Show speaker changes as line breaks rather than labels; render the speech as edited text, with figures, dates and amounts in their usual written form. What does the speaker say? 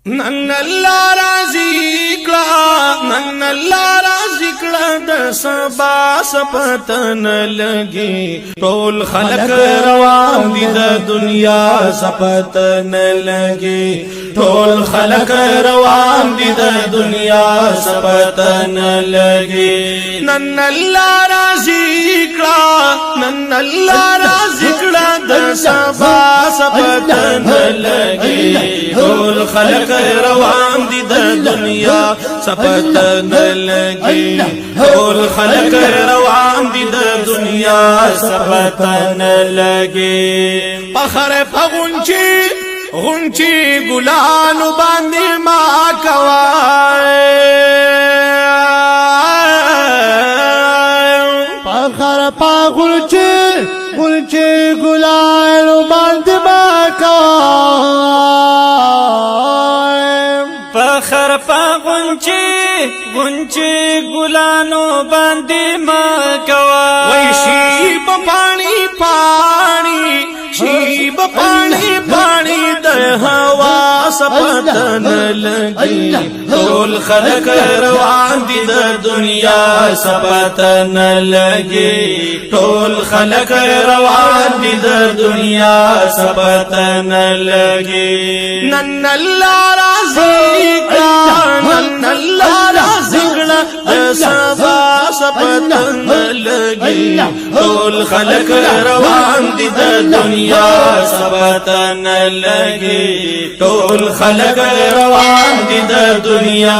نن الله راضي کړه نن الله راضي کړه د سبا سپتن لګي ټول خلق روان دي د دنیا سپتن لګي ټول خلق روان دي د دنیا سپتن لګي نن الله راضي کړه نن الله راضي کړه د سبا سپتن لګي ټول خلق روان دي د دنیا سپتن لګي ټول خلق روان دي د دنیا سپتن لګي فخر غنچي ګلانو باندې ما کوای
فخر غنچي ګلانو باندې ما کوای
فخر غنچي ګلانو باندې ما کوای
وای شي پانی د هوا سپتن لګي ټول خلق روان دي د دنیا سپتن لګي ټول خلق روان دي د دنیا سپتن لګي نن الله راضي کړه نن الله راضي کړه سبا سپتن لګي ټول خلق روان دي د دنیا سپتن لګي ټول خلق روان دي د دنیا